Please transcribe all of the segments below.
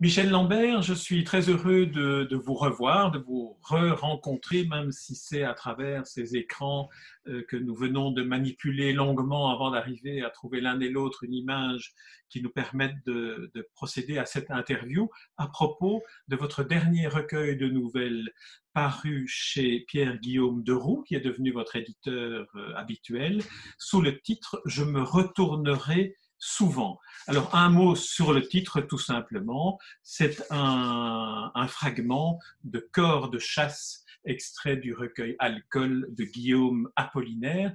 Michel Lambert, je suis très heureux de vous revoir, de vous re-rencontrer, même si c'est à travers ces écrans que nous venons de manipuler longuement avant d'arriver à trouver l'un et l'autre une image qui nous permette de procéder à cette interview à propos de votre dernier recueil de nouvelles paru chez Pierre-Guillaume Deroux, qui est devenu votre éditeur habituel, sous le titre « Je me retournerai souvent ». Alors, un mot sur le titre, tout simplement. C'est un fragment de Corps de chasse, extrait du recueil Alcool de Guillaume Apollinaire.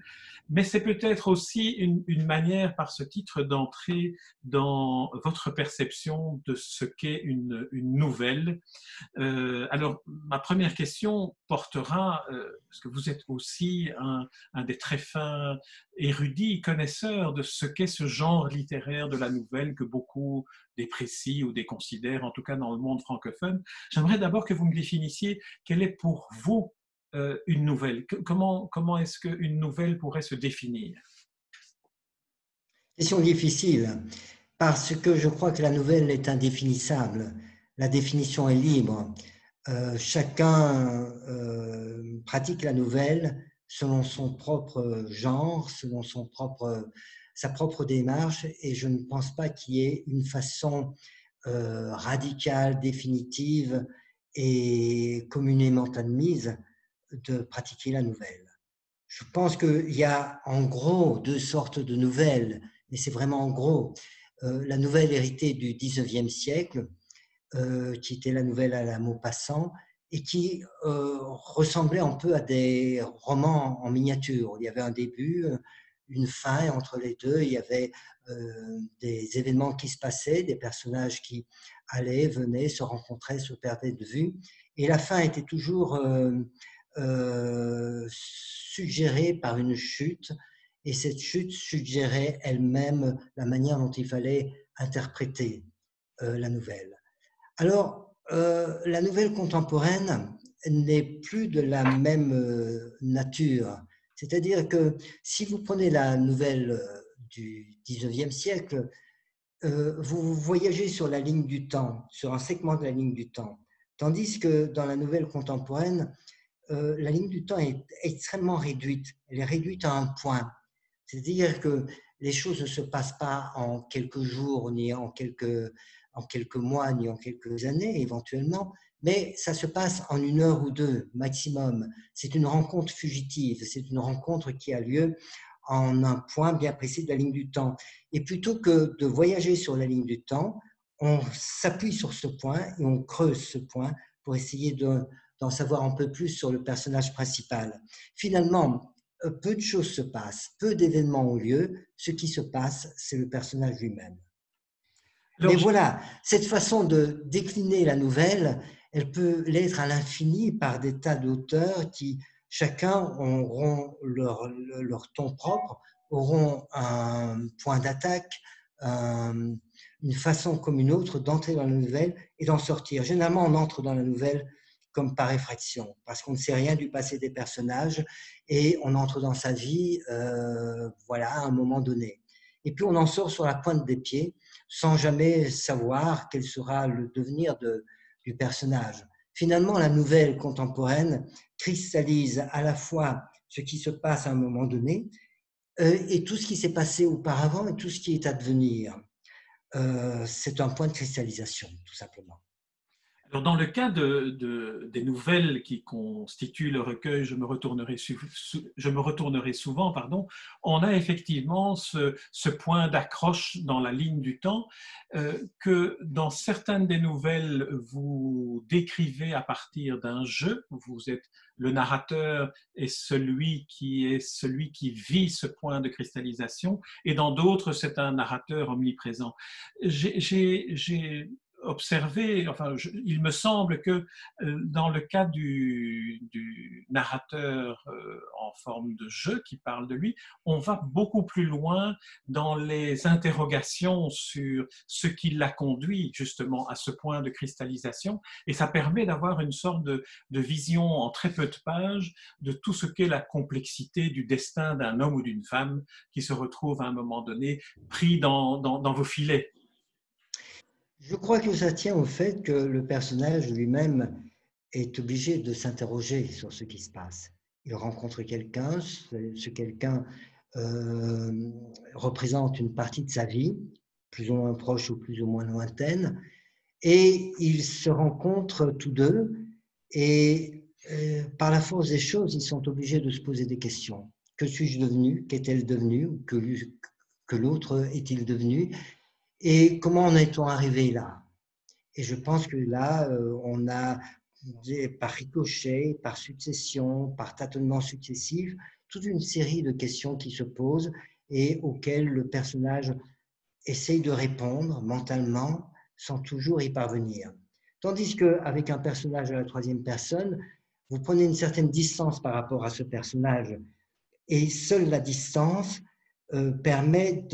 Mais c'est peut-être aussi une manière, par ce titre, d'entrer dans votre perception de ce qu'est une nouvelle. Alors, ma première question portera, parce que vous êtes aussi un des très fins érudits, connaisseurs de ce qu'est ce genre littéraire de la nouvelle que beaucoup déprécient ou déconsidèrent, en tout cas dans le monde francophone. J'aimerais d'abord que vous me définissiez quelle est pour vous une nouvelle. Comment est-ce qu'une nouvelle pourrait se définir? Question difficile, parce que je crois que la nouvelle est indéfinissable. La définition est libre. Chacun pratique la nouvelle selon son propre genre, selon sa propre démarche, et je ne pense pas qu'il y ait une façon radicale, définitive et communément admise de pratiquer la nouvelle. Je pense qu'il y a en gros deux sortes de nouvelles, mais c'est vraiment en gros. La nouvelle héritée du XIXe siècle, qui était la nouvelle à la Maupassant, et qui ressemblait un peu à des romans en miniature. Il y avait un début, une fin, et entre les deux, il y avait des événements qui se passaient, des personnages qui allaient, venaient, se rencontraient, se perdaient de vue, et la fin était toujours suggérée par une chute, et cette chute suggérait elle-même la manière dont il fallait interpréter la nouvelle. Alors, la nouvelle contemporaine n'est plus de la même nature. C'est-à-dire que si vous prenez la nouvelle du XIXe siècle, vous voyagez sur la ligne du temps, sur un segment de la ligne du temps. Tandis que dans la nouvelle contemporaine, la ligne du temps est extrêmement réduite. Elle est réduite à un point. C'est-à-dire que les choses ne se passent pas en quelques jours, ni en quelques mois, ni en quelques années éventuellement, mais ça se passe en 1 heure ou 2 maximum. C'est une rencontre fugitive, c'est une rencontre qui a lieu en un point bien précis de la ligne du temps. Et plutôt que de voyager sur la ligne du temps, on s'appuie sur ce point et on creuse ce point pour essayer d'en savoir un peu plus sur le personnage principal. Finalement, peu de choses se passent, peu d'événements ont lieu. Ce qui se passe, c'est le personnage lui-même. Mais Alors, voilà, cette façon de décliner la nouvelle, elle peut l'être à l'infini par des tas d'auteurs qui, chacun, auront leur ton propre, auront un point d'attaque, une façon comme une autre d'entrer dans la nouvelle et d'en sortir. Généralement, on entre dans la nouvelle comme par effraction, parce qu'on ne sait rien du passé des personnages et on entre dans sa vie voilà, à un moment donné. Et puis on en sort sur la pointe des pieds sans jamais savoir quel sera le devenir du personnage. Finalement, la nouvelle contemporaine cristallise à la fois ce qui se passe à un moment donné et tout ce qui s'est passé auparavant et tout ce qui est à devenir. C'est un point de cristallisation, tout simplement. Alors, dans le cas des nouvelles qui constituent le recueil Je me retournerai souvent, pardon, on a effectivement ce point d'accroche dans la ligne du temps que dans certaines des nouvelles, vous décrivez à partir d'un jeu. Vous êtes le narrateur et celui qui vit ce point de cristallisation, et dans d'autres, c'est un narrateur omniprésent. J'ai observé, enfin, il me semble que dans le cas du narrateur en forme de jeu qui parle de lui, on va beaucoup plus loin dans les interrogations sur ce qui l'a conduit justement à ce point de cristallisation, et ça permet d'avoir une sorte de vision en très peu de pages de tout ce qu'est la complexité du destin d'un homme ou d'une femme qui se retrouve à un moment donné pris dans vos filets. Je crois que ça tient au fait que le personnage lui-même est obligé de s'interroger sur ce qui se passe. Il rencontre quelqu'un, ce quelqu'un euh, représente une partie de sa vie, plus ou moins proche ou plus ou moins lointaine, et ils se rencontrent tous deux, et par la force des choses, ils sont obligés de se poser des questions. Que suis-je devenu? Qu'est-elle devenue? Que l'autre est-il devenu? Et comment en est-on arrivé là? Et je pense que là, on a, par ricochet, par succession, par tâtonnement successif, toute une série de questions qui se posent et auxquelles le personnage essaye de répondre mentalement sans toujours y parvenir. Tandis qu'avec un personnage à la troisième personne, vous prenez une certaine distance par rapport à ce personnage et seule la distance permet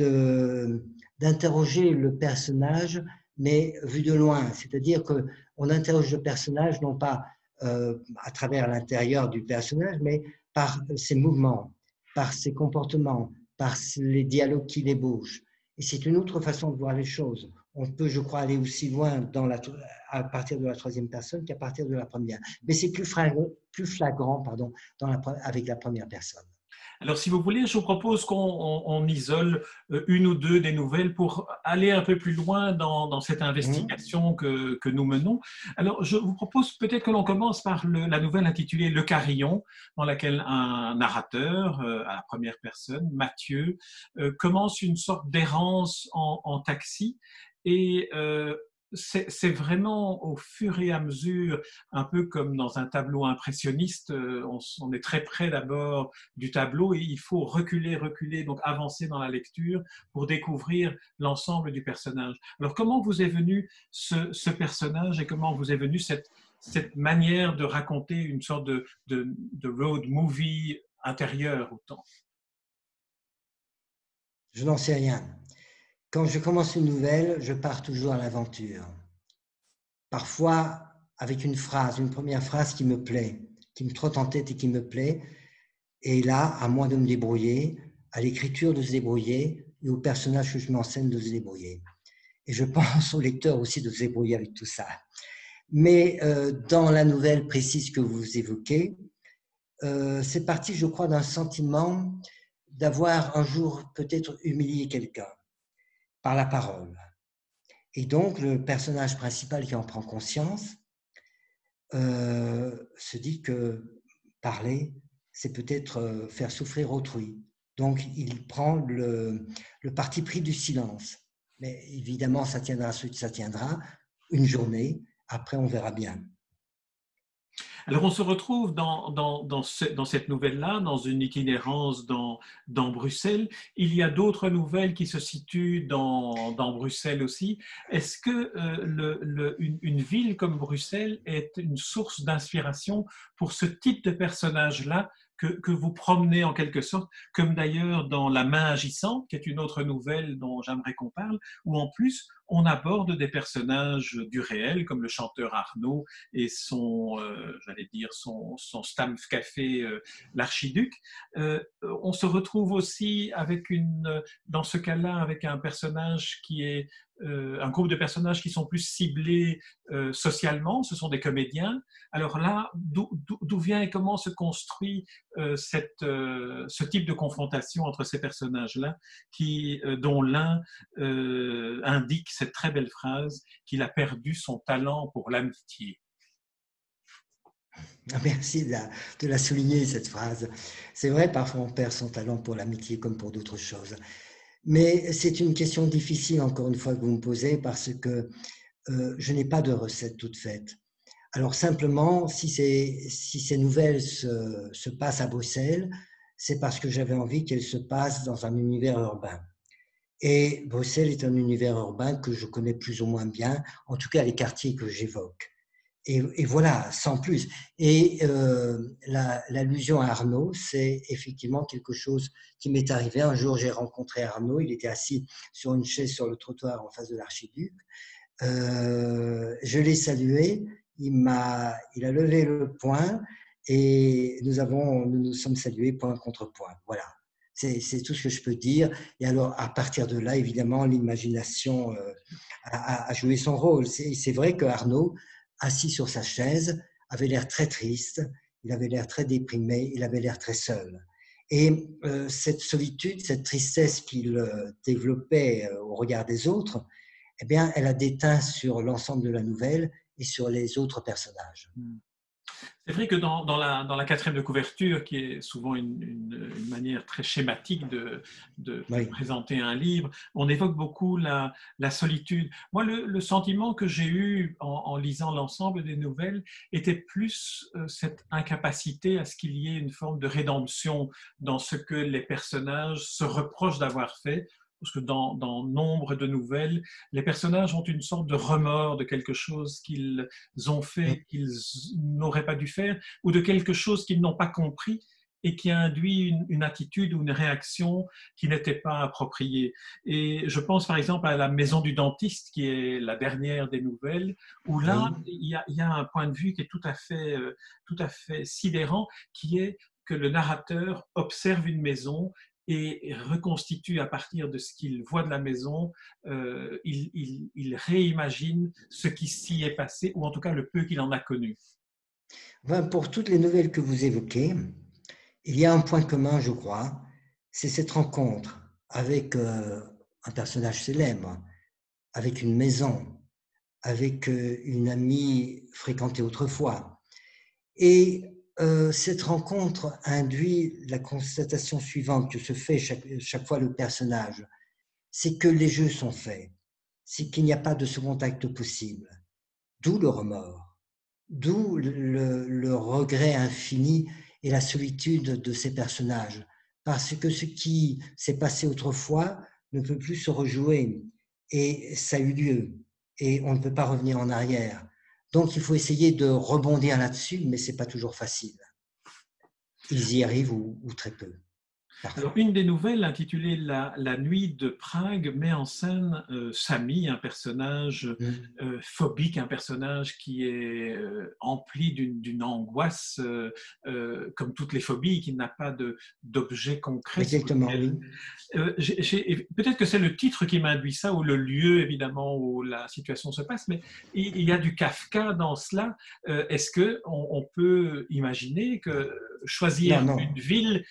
d'interroger le personnage, mais vu de loin. C'est-à-dire qu'on interroge le personnage non pas à travers l'intérieur du personnage, mais par ses mouvements, par ses comportements, par les dialogues qu'il ébauche. Et c'est une autre façon de voir les choses. On peut, je crois, aller aussi loin à partir de la troisième personne qu'à partir de la première. Mais c'est plus flagrant pardon, avec la première personne. Alors, si vous voulez, je vous propose qu'on isole une ou deux des nouvelles pour aller un peu plus loin dans cette investigation que nous menons. Alors, je vous propose peut-être que l'on commence par la nouvelle intitulée Le Carillon, dans laquelle un narrateur, à la première personne, Mathieu, commence une sorte d'errance en taxi et c'est vraiment au fur et à mesure, un peu comme dans un tableau impressionniste, on est très près d'abord du tableau et il faut reculer, reculer, donc avancer dans la lecture pour découvrir l'ensemble du personnage. Alors comment vous est venu ce personnage et comment vous est venue cette manière de raconter une sorte de road movie intérieur autant? Je n'en sais rien. Quand je commence une nouvelle, je pars toujours à l'aventure. Parfois avec une première phrase qui me plaît, qui me trotte en tête et qui me plaît. Et là, à moi de me débrouiller, à l'écriture de se débrouiller et au personnage que je mets en scène de se débrouiller. Et je pense au lecteur aussi de se débrouiller avec tout ça. Mais dans la nouvelle précise que vous évoquez, c'est parti, je crois, d'un sentiment d'avoir un jour peut-être humilié quelqu'un par la parole. Et donc, le personnage principal qui en prend conscience se dit que parler, c'est peut-être faire souffrir autrui. Donc, il prend le parti pris du silence. Mais évidemment, ça tiendra ce que ça tiendra, une journée, après on verra bien. Alors on se retrouve dans cette nouvelle-là, dans une itinérance dans Bruxelles. Il y a d'autres nouvelles qui se situent dans Bruxelles aussi. Est-ce que une ville comme Bruxelles est une source d'inspiration pour ce type de personnage-là que vous promenez en quelque sorte, comme d'ailleurs dans La main agissante, qui est une autre nouvelle dont j'aimerais qu'on parle, où en plus on aborde des personnages du réel, comme le chanteur Arnaud et j'allais dire, son Stampf Café, l'archiduc. On se retrouve aussi dans ce cas-là, avec un personnage qui est un groupe de personnages qui sont plus ciblés socialement, ce sont des comédiens. Alors là, d'où vient et comment se construit ce type de confrontation entre ces personnages-là, dont l'un indique cette très belle phrase qu'il a perdu son talent pour l'amitié. Merci de la souligner, cette phrase. C'est vrai, parfois on perd son talent pour l'amitié comme pour d'autres choses. Mais c'est une question difficile, encore une fois, que vous me posez, parce que je n'ai pas de recette toute faite. Alors simplement, si ces nouvelles se passent à Bruxelles, c'est parce que j'avais envie qu'elles se passent dans un univers urbain. Et Bruxelles est un univers urbain que je connais plus ou moins bien, en tout cas les quartiers que j'évoque. Et voilà, sans plus. Et l'allusion à Arnaud, c'est effectivement quelque chose qui m'est arrivé. Un jour, j'ai rencontré Arnaud, il était assis sur une chaise sur le trottoir en face de l'archiduc. Je l'ai salué, il a levé le poing et nous nous sommes salués point contre point. Voilà. C'est tout ce que je peux dire. Et alors, à partir de là, évidemment, l'imagination a joué son rôle. C'est vrai que Arnaud, assis sur sa chaise, avait l'air très triste, il avait l'air très déprimé, il avait l'air très seul. Et cette solitude, cette tristesse qu'il développait au regard des autres, eh bien, elle a déteint sur l'ensemble de la nouvelle et sur les autres personnages. C'est vrai que dans la quatrième de couverture, qui est souvent une manière très schématique de Oui. présenter un livre, on évoque beaucoup la solitude. Moi, le sentiment que j'ai eu en lisant l'ensemble des nouvelles était plus cette incapacité à ce qu'il y ait une forme de rédemption dans ce que les personnages se reprochent d'avoir fait. Parce que dans nombre de nouvelles, les personnages ont une sorte de remords de quelque chose qu'ils ont fait, qu'ils n'auraient pas dû faire, ou de quelque chose qu'ils n'ont pas compris et qui a induit une attitude ou une réaction qui n'était pas appropriée. Et je pense par exemple à la maison du dentiste, qui est la dernière des nouvelles, où là, Oui. il y a un point de vue qui est tout à fait sidérant, qui est que le narrateur observe une maison et reconstitue à partir de ce qu'il voit de la maison, il réimagine ce qui s'y est passé, ou en tout cas le peu qu'il en a connu. Enfin, pour toutes les nouvelles que vous évoquez, il y a un point commun, je crois, c'est cette rencontre avec un personnage célèbre, avec une maison, avec une amie fréquentée autrefois. Et cette rencontre induit la constatation suivante que se fait chaque fois le personnage, c'est que les jeux sont faits, c'est qu'il n'y a pas de second acte possible, d'où le remords, d'où le regret infini et la solitude de ces personnages, parce que ce qui s'est passé autrefois ne peut plus se rejouer, et ça a eu lieu, et on ne peut pas revenir en arrière. Donc il faut essayer de rebondir là-dessus, mais ce n'est pas toujours facile. Ils y arrivent ou très peu, Alors, parfois. une des nouvelles intitulée La nuit de Prague met en scène Samy, un personnage Mmh. phobique, un personnage qui est empli d'une angoisse, comme toutes les phobies, qui n'a pas d'objet concret sur Exactement, lequel oui. peut-être que c'est le titre qui m'induit ça, ou le lieu, évidemment, où la situation se passe, mais il y a du Kafka dans cela. Est-ce qu'on peut imaginer que Non, choisir non, une ville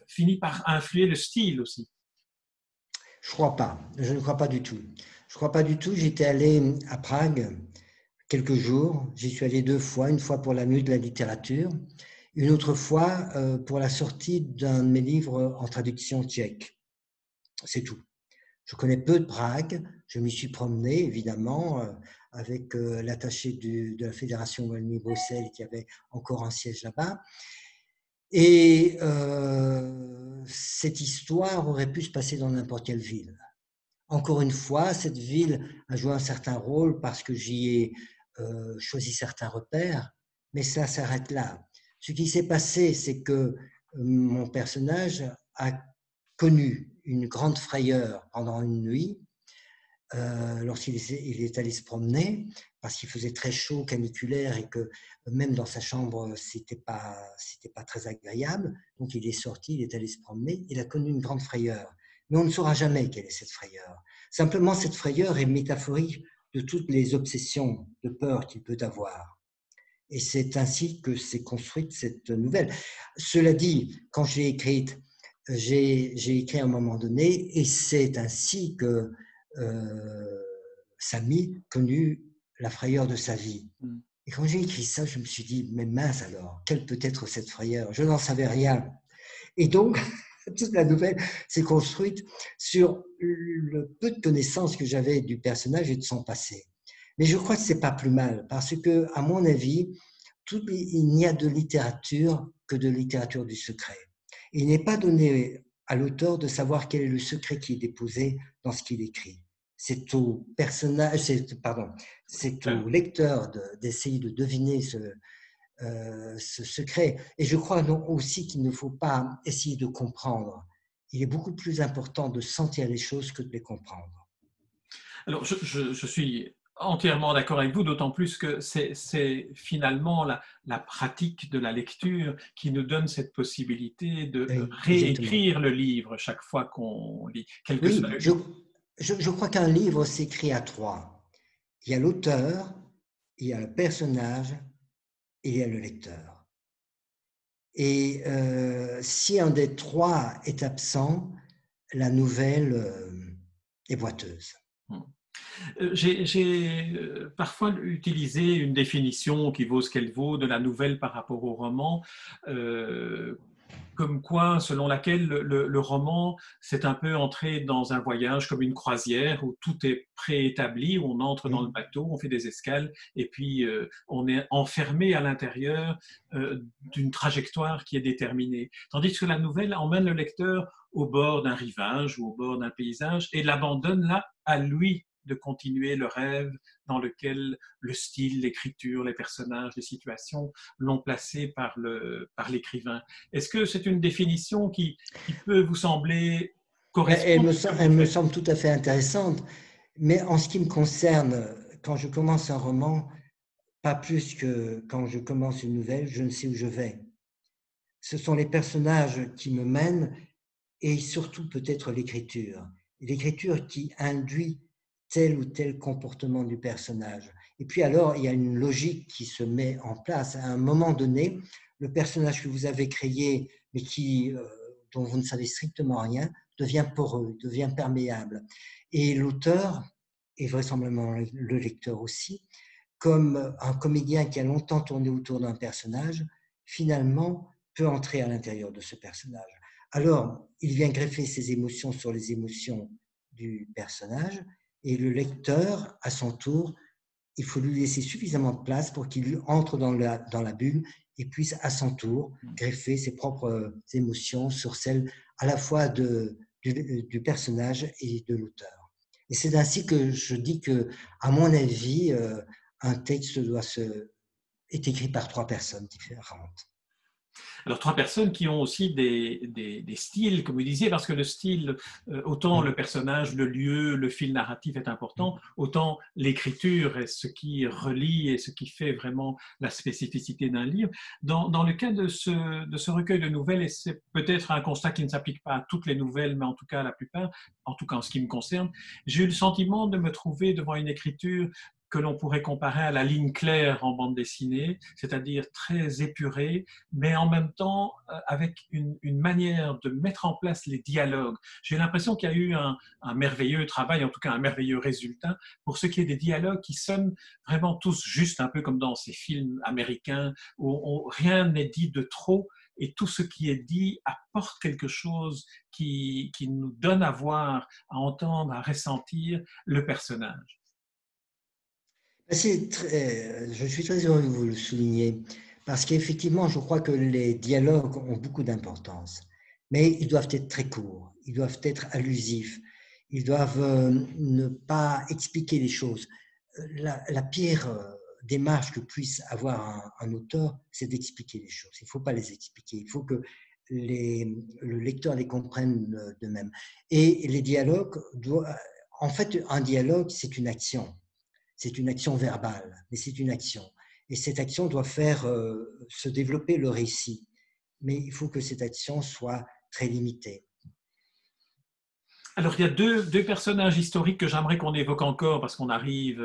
finit par influer le style aussi? je ne crois pas. Je ne crois pas du tout. Je ne crois pas du tout. J'étais allé à Prague quelques jours. J'y suis allé 2 fois, une fois pour la nuit de la littérature, une autre fois pour la sortie d'un de mes livres en traduction tchèque. C'est tout. Je connais peu de Prague. Je m'y suis promené, évidemment, avec l'attaché de la Fédération Wallonie-Bruxelles qui avait encore un siège là-bas. Et cette histoire aurait pu se passer dans n'importe quelle ville. Encore une fois, cette ville a joué un certain rôle parce que j'y ai choisi certains repères, mais ça s'arrête là. Ce qui s'est passé, c'est que mon personnage a connu une grande frayeur pendant une nuit lorsqu'il est allé se promener, parce qu'il faisait très chaud, caniculaire, et que même dans sa chambre, c'était pas très agréable. Donc il est sorti, il est allé se promener, il a connu une grande frayeur. Mais on ne saura jamais quelle est cette frayeur. Simplement, cette frayeur est métaphorique de toutes les obsessions de peur qu'il peut avoir. Et c'est ainsi que s'est construite cette nouvelle. Cela dit, quand je l'ai écrite, j'ai écrit à un moment donné, et c'est ainsi que Samy connut la frayeur de sa vie. Mm. Et quand j'ai écrit ça, je me suis dit, mais mince alors, quelle peut être cette frayeur? Je n'en savais rien. Et donc, toute la nouvelle s'est construite sur le peu de connaissances que j'avais du personnage et de son passé. Mais je crois que ce n'est pas plus mal, parce que, à mon avis, il n'y a de littérature que de littérature du secret. Et il n'est pas donné à l'auteur de savoir quel est le secret qui est déposé dans ce qu'il écrit. C'est au personnage, c'est au lecteur d'essayer de deviner ce secret. Et je crois aussi qu'il ne faut pas essayer de comprendre. Il est beaucoup plus important de sentir les choses que de les comprendre. Alors, je suis Entièrement d'accord avec vous, d'autant plus que c'est finalement la pratique de la lecture qui nous donne cette possibilité de Oui, exactement. réécrire le livre chaque fois qu'on lit, quel que soit Oui, le livre. je crois qu'un livre s'écrit à trois. Il y a l'auteur, il y a le personnage et il y a le lecteur. Et si un des trois est absent, la nouvelle est boiteuse. J'ai parfois utilisé une définition qui vaut ce qu'elle vaut de la nouvelle par rapport au roman, euh, comme quoi, selon laquelle le roman, c'est un peu entrer dans un voyage comme une croisière où tout est préétabli, où on entre dans le Oui. bateau, on fait des escales et puis on est enfermé à l'intérieur d'une trajectoire qui est déterminée. Tandis que la nouvelle emmène le lecteur au bord d'un rivage ou au bord d'un paysage et l'abandonne là à lui de continuer le rêve dans lequel le style, l'écriture, les personnages, les situations l'ont placé par l'écrivain. Est-ce que c'est une définition qui peut vous sembler correspondre à ce que vous Elle me faites? semble tout à fait intéressante, mais en ce qui me concerne, quand je commence un roman, pas plus que quand je commence une nouvelle, je ne sais où je vais. Ce sont les personnages qui me mènent et surtout peut-être l'écriture. L'écriture qui induit tel ou tel comportement du personnage. Et puis alors, il y a une logique qui se met en place. À un moment donné, le personnage que vous avez créé, mais dont vous ne savez strictement rien, devient poreux, devient perméable. Et l'auteur, et vraisemblablement le lecteur aussi, comme un comédien qui a longtemps tourné autour d'un personnage, finalement peut entrer à l'intérieur de ce personnage. Alors, il vient greffer ses émotions sur les émotions du personnage, et le lecteur, à son tour, il faut lui laisser suffisamment de place pour qu'il entre dans la bulle et puisse à son tour greffer ses propres émotions sur celles à la fois du personnage et de l'auteur. Et c'est ainsi que je dis que, à mon avis, un texte est écrit par trois personnes différentes. Alors, trois personnes qui ont aussi des styles, comme vous disiez, parce que le style, autant le personnage, le lieu, le fil narratif est important, autant l'écriture est ce qui relie et ce qui fait vraiment la spécificité d'un livre. Dans le cas de ce recueil de nouvelles, et c'est peut-être un constat qui ne s'applique pas à toutes les nouvelles, mais en tout cas à la plupart, en tout cas en ce qui me concerne, j'ai eu le sentiment de me trouver devant une écriture que l'on pourrait comparer à la ligne claire en bande dessinée, c'est-à-dire très épurée, mais en même temps avec une manière de mettre en place les dialogues. J'ai l'impression qu'il y a eu un merveilleux travail, en tout cas un merveilleux résultat, pour ce qui est des dialogues qui sonnent vraiment tous juste, un peu comme dans ces films américains où rien n'est dit de trop et tout ce qui est dit apporte quelque chose qui nous donne à voir, à entendre, à ressentir le personnage. Je suis très heureux que vous le souligniez, parce qu'effectivement, je crois que les dialogues ont beaucoup d'importance, mais ils doivent être très courts, ils doivent être allusifs, ils doivent ne pas expliquer les choses. La pire démarche que puisse avoir un auteur, c'est d'expliquer les choses. Il ne faut pas les expliquer, il faut que le lecteur les comprenne de même. Et les dialogues, en fait, un dialogue, c'est une action. C'est une action verbale, mais c'est une action. Et cette action doit faire se développer le récit. Mais il faut que cette action soit très limitée. Alors, il y a deux personnages historiques que j'aimerais qu'on évoque encore parce qu'on arrive,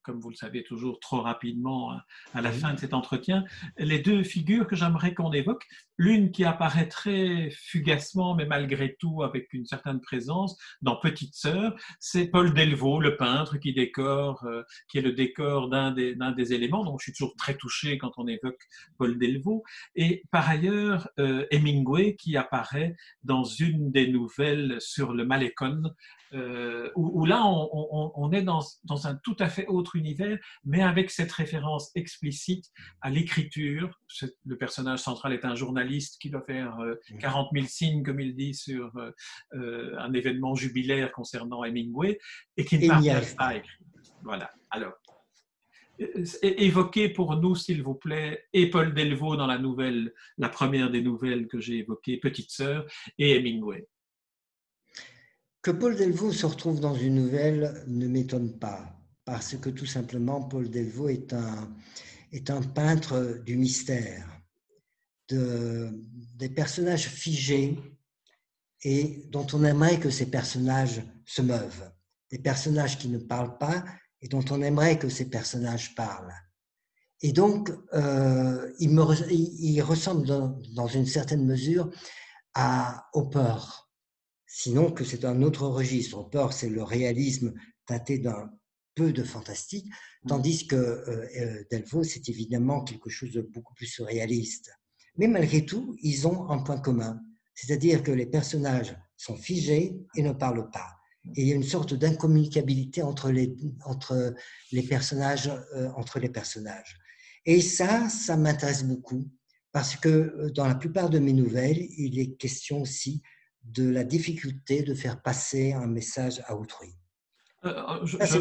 comme vous le savez, toujours trop rapidement à la fin Oui. de cet entretien. Les deux figures que j'aimerais qu'on évoque, l'une qui apparaît très fugacement, mais malgré tout avec une certaine présence dans Petite Sœur, c'est Paul Delvaux, le peintre qui décore, qui est le décor d'un des éléments. Donc, je suis toujours très touché quand on évoque Paul Delvaux. Et par ailleurs, Hemingway qui apparaît dans une des nouvelles sur le Malécon, où là, on est dans un tout à fait autre univers, mais avec cette référence explicite à l'écriture. Le personnage central est un journaliste qui doit faire 40 000 signes, comme il dit, sur un événement jubilaire concernant Hemingway, et qui ne Et il n'y parvient arrive pas à pas. écrire. Voilà. Alors, évoquez pour nous, s'il vous plaît, et Paul Delvaux dans la nouvelle, la première des nouvelles que j'ai évoquées, Petite Sœur, et Hemingway. Que Paul Delvaux se retrouve dans une nouvelle ne m'étonne pas, parce que tout simplement, Paul Delvaux est un peintre du mystère, des personnages figés et dont on aimerait que ces personnages se meuvent, des personnages qui ne parlent pas et dont on aimerait que ces personnages parlent. Et donc, il ressemble dans une certaine mesure à Hopper, sinon que c'est un autre registre. Hopper, c'est le réalisme teinté d'un peu de fantastique, tandis que Delvaux, c'est évidemment quelque chose de beaucoup plus surréaliste. Mais malgré tout, ils ont un point commun, c'est-à-dire que les personnages sont figés et ne parlent pas. Et il y a une sorte d'incommunicabilité entre les personnages, Et ça m'intéresse beaucoup, parce que dans la plupart de mes nouvelles, il est question aussi de la difficulté de faire passer un message à autrui. Euh, je, Ça, je,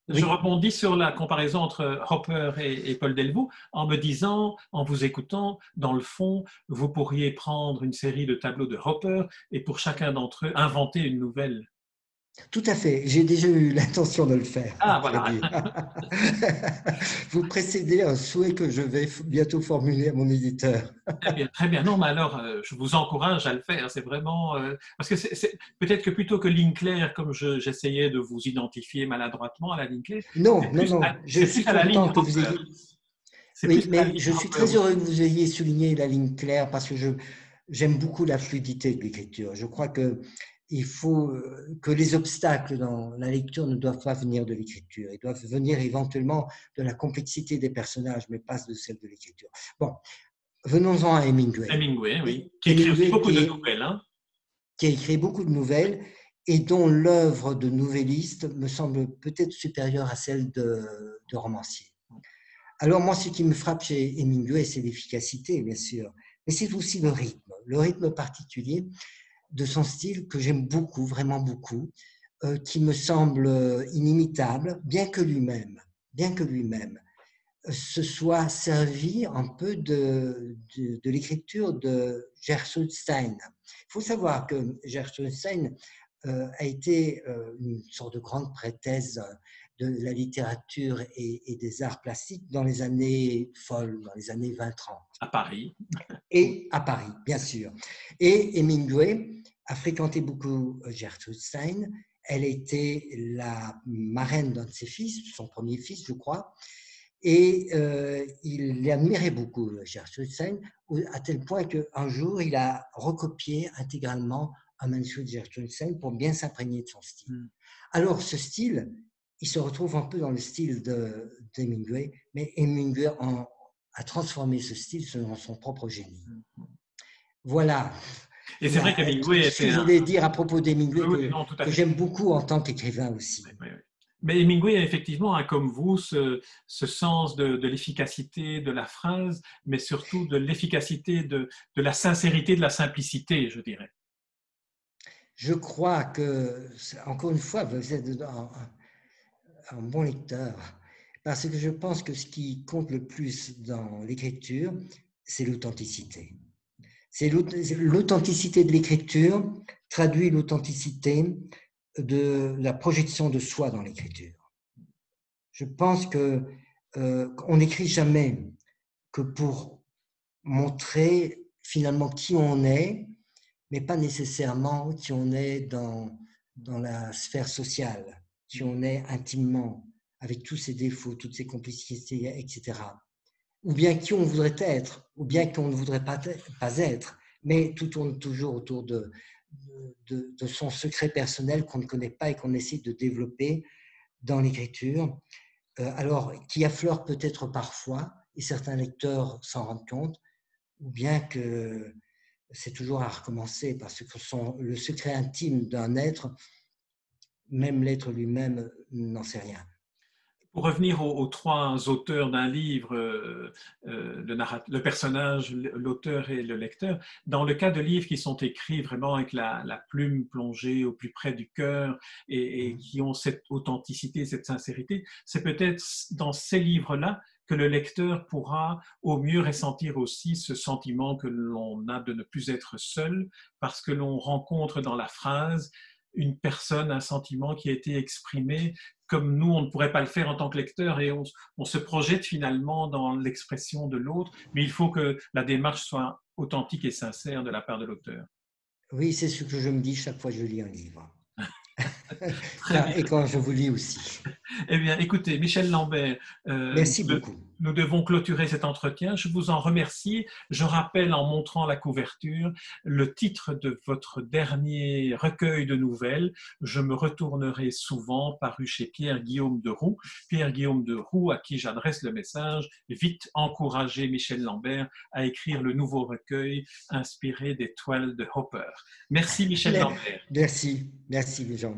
je oui. rebondis sur la comparaison entre Hopper et Paul Delvaux en me disant, en vous écoutant, dans le fond, vous pourriez prendre une série de tableaux de Hopper et pour chacun d'entre eux, inventer une nouvelle. Tout à fait. J'ai déjà eu l'intention de le faire, Ah, très voilà. bien. Vous précédez un souhait que je vais bientôt formuler à mon éditeur. Très bien, très bien. Non, mais alors, je vous encourage à le faire. C'est vraiment. Parce que peut-être que plutôt que Linkler, comme j'essayais de vous identifier maladroitement à la Linkler, Non, non, non. Je c'est plus suis à la ligne content que vous Hopper. ayez. C'est plus Oui, à la mais ligne je suis Hopper. très heureux que vous ayez souligné la ligne claire parce que j'aime beaucoup la fluidité de l'écriture. Je crois que il faut que les obstacles dans la lecture ne doivent pas venir de l'écriture. Ils doivent venir éventuellement de la complexité des personnages, mais pas de celle de l'écriture. Bon, venons-en à Hemingway. Hemingway, oui. Qui écrit aussi Hemingway beaucoup de nouvelles. Hein. qui a écrit beaucoup de nouvelles et dont l'œuvre de novelliste me semble peut-être supérieure à celle de romancier. Alors moi, ce qui me frappe chez Hemingway, c'est l'efficacité, bien sûr, mais c'est aussi le rythme particulier de son style que j'aime beaucoup, vraiment beaucoup, qui me semble inimitable, bien que lui-même se soit servi un peu de l'écriture de Gertrude Stein. Il faut savoir que Gertrude Stein a été une sorte de grande prêtresse de la littérature et des arts plastiques dans les années folles, dans les années 20-30. À Paris. Et à Paris, bien sûr. Et Hemingway a fréquenté beaucoup Gertrude Stein. Elle était la marraine d'un de ses fils, son premier fils, je crois. Et il admirait beaucoup Gertrude Stein, à tel point qu'un jour, il a recopié intégralement un manuscrit de Gertrude Stein pour bien s'imprégner de son style. Alors, ce style, il se retrouve un peu dans le style d'Hemingway, mais Hemingway a transformé ce style selon son propre génie. Voilà. Et c'est vrai qu'Hemingway Ce que était je un. voulais dire à propos d'Hemingway, Oui, non, tout à que fait. j'aime beaucoup en tant qu'écrivain aussi. Oui, oui. Mais Hemingway, effectivement, a comme vous ce sens de l'efficacité de la phrase, mais surtout de l'efficacité de la sincérité, de la simplicité, je dirais. Je crois que, encore une fois, vous êtes un bon lecteur, parce que je pense que ce qui compte le plus dans l'écriture, c'est l'authenticité. C'est l'authenticité de l'écriture traduit l'authenticité de la projection de soi dans l'écriture. Je pense que on n'écrit jamais que pour montrer finalement qui on est, mais pas nécessairement qui on est dans la sphère sociale, qui on est intimement, avec tous ses défauts, toutes ses complicités, etc. Ou bien qui on voudrait être, ou bien qu'on ne voudrait pas être, mais tout tourne toujours autour de son secret personnel qu'on ne connaît pas et qu'on essaie de développer dans l'écriture, alors qui affleure peut-être parfois, et certains lecteurs s'en rendent compte, ou bien que c'est toujours à recommencer, parce que le secret intime d'un être, même l'être lui-même n'en sait rien. Pour revenir aux trois auteurs d'un livre, le personnage, l'auteur et le lecteur, dans le cas de livres qui sont écrits vraiment avec la plume plongée au plus près du cœur et qui ont cette authenticité, cette sincérité, c'est peut-être dans ces livres-là que le lecteur pourra au mieux ressentir aussi ce sentiment que l'on a de ne plus être seul parce que l'on rencontre dans la phrase une personne, un sentiment qui a été exprimé comme nous, on ne pourrait pas le faire en tant que lecteur et on se projette finalement dans l'expression de l'autre, mais il faut que la démarche soit authentique et sincère de la part de l'auteur. Oui, c'est ce que je me dis chaque fois que je lis un livre. Très bien. Et quand je vous lis aussi. Eh bien, écoutez, Michel Lambert, Merci beaucoup. nous devons clôturer cet entretien. Je vous en remercie. Je rappelle en montrant la couverture le titre de votre dernier recueil de nouvelles. Je me retournerai souvent, paru chez Pierre-Guillaume de Roux. Pierre-Guillaume de Roux, à qui j'adresse le message, vite encourager Michel Lambert à écrire le nouveau recueil inspiré des toiles de Hopper. Merci Michel Lambert. Merci, merci Jean.